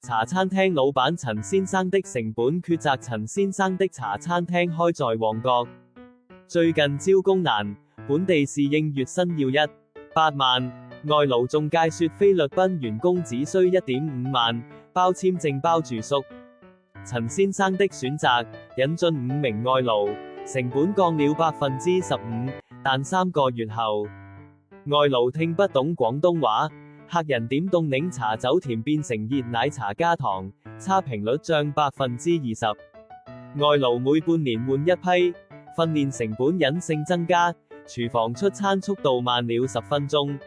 茶餐廳老闆陳先生的成本抉擇。陳先生的茶餐廳開在旺角，最近招工難，本地侍應月薪要18萬，外勞中介說菲律賓員工只需1.5萬，包簽證包住宿。陳先生的選擇，引進5名外勞，成本降了15%，但3個月後，外勞聽不懂廣東話，客人點凍檸茶走甜變成熱奶茶加糖，差評率漲20%。外勞每半年換一批，訓練成本隱性增加，廚房出餐速度慢了10分鐘。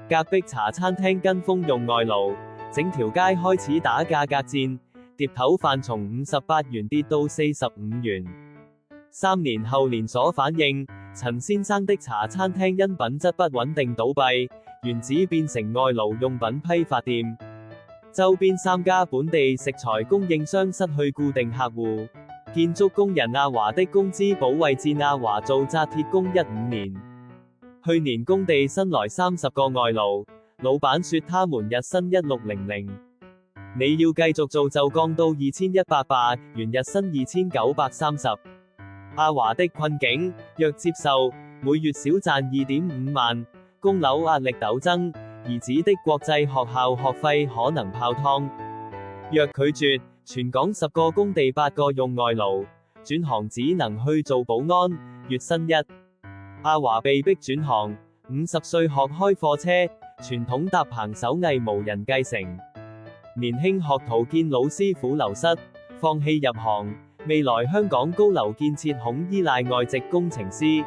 隔壁茶餐廳跟風用外勞，整條街開始打價格戰，碟頭飯從58元跌到45元。3年後連鎖反應，陳先生的茶餐廳因品質不穩定倒閉，原址變成外勞用品批發店。周邊3家本地食材供應商失去固定客戶。建築工人阿華的工資保衛戰。阿華做紮鐵工15年，去年工地新來30個外勞，老闆說他們日薪1600，你要繼續做就降到2100，原日薪2930。阿華的困境，若接受，每月少賺2.5萬，供樓壓力陡增，兒子的國際學校學費可能泡湯。若拒絕，全港10個工地8個用外勞，轉行只能去做保安，月薪阿華被逼轉行，50歲學開貨車，傳統搭棚手藝無人繼承。年輕學徒見老師傅流失，放棄入行。未來香港高樓建設恐依賴外籍工程師，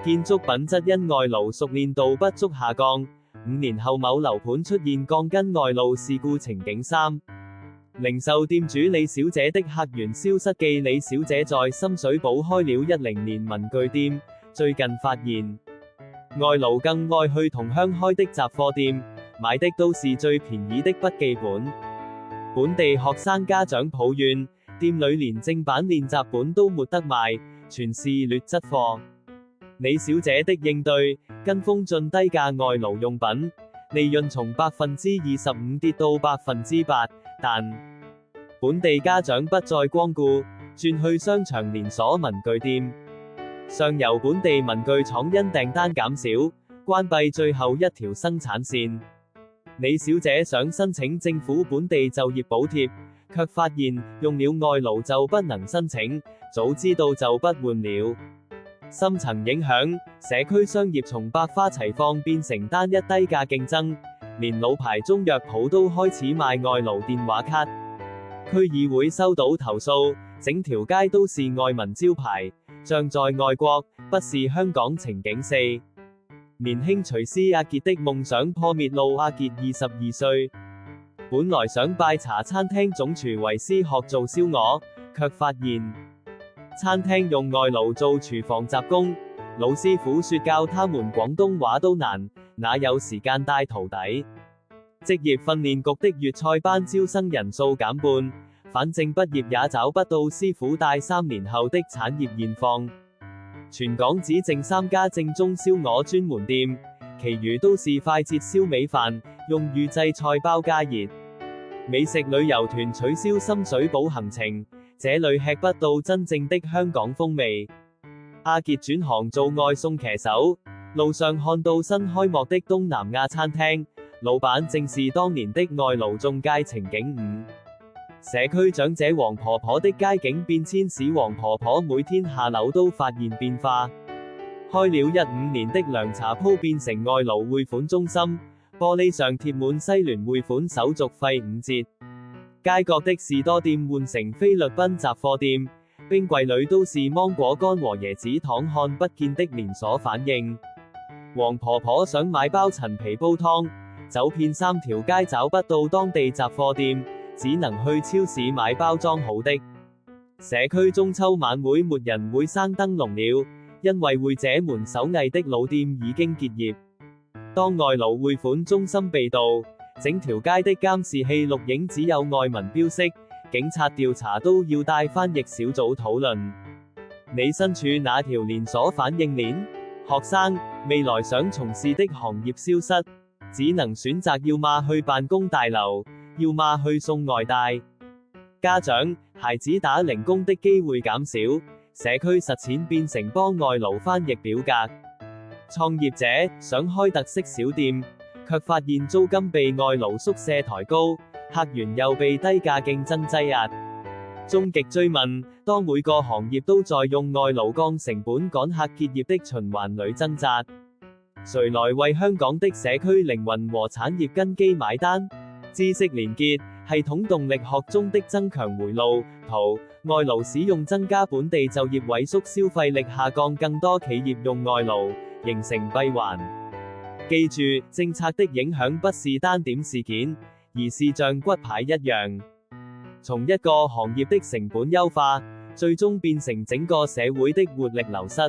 建築品質因外勞熟練度不足下降。5年後某樓盤出現鋼筋外露事故情景。3. 零售店主李小姐的客源消失記。李小姐在深水埗開了10年文具店，最近發現外勞更愛去同鄉開的雜貨店，買的都是最便宜的筆記本。本地學生家長抱怨，店裏連正版練習本都沒得賣，全是劣質貨。李小姐的應對，跟風進低價外勞用品，利潤從25%跌到8%，但本地家長不再光顧，轉去商場連鎖文具店。上游本地文具廠因訂單減少，關閉最後一條生產線。李小姐想申請政府本地就業補貼，卻發現用了外勞就不能申請，早知道就不換了。深層影響，社區商業從百花齊放變成單一低價競爭，連老牌中藥鋪都開始賣外勞電話卡。區議會收到投訴，整條街都是外文招牌，像在外國，不是香港情景。4. 年輕廚師阿傑的夢想破滅路。阿傑22歲，本來想拜茶餐廳總廚為師學做燒鵝，卻發現餐廳用外勞做廚房雜工，老師傅說教他們廣東話都難，哪有時間帶徒弟？職業訓練局的粵菜班招生人數減半，反正畢業也找不到師傅帶3年後的產業現況。全港只剩3家正宗燒鵝專門店，其餘都是快捷燒味飯，用預製菜包加熱。美食旅遊團取消深水埗行程，這裏吃不到真正的香港風味。阿傑轉行做外送騎手，路上看到新開幕的東南亞餐廳，老闆正是當年的外勞中介情景。5. 社區長者黃婆婆的街景變遷使黃婆婆每天下樓都發現變化。開了15年的涼茶鋪變成外勞匯款中心，玻璃上貼滿西聯匯款手續費5折。街角的士多店換成菲律賓雜貨店，冰櫃裏都是芒果乾和椰子糖，看不見的連鎖反應。黃婆婆想買包陳皮煲湯，走遍3條街找不到當地雜貨店，只能去超市買包裝好的。社區中秋晚會沒人會生燈籠了，因為會這門手藝的老店已經結業。當外勞匯款中心被盜，整條街的監視器錄影只有外文標識，警察調查都要帶翻譯小組討論。你身處哪條連鎖反應鏈？學生，未來想從事的行業消失，只能選擇要麼去辦公大樓，要麼去送外帶。家長、孩子打零工的機會減少，社區實踐變成幫外勞翻譯表格。創業者想開特色小店，卻發現租金被外勞宿舍抬高，客源又被低價競爭擠壓。終極追問：當每個行業都在用外勞降成本趕客結業的循環裏掙扎，誰來為香港的社區靈魂和產業根基買單？知識連結系統動力學中的增強回路圖，外勞使用增加本地就業，萎縮消費力下降，更多企業用外勞，形成閉環。記住，政策的影響不是單點事件，而是像骨牌一樣，從一個行業的成本優化，最終變成整個社會的活力流失。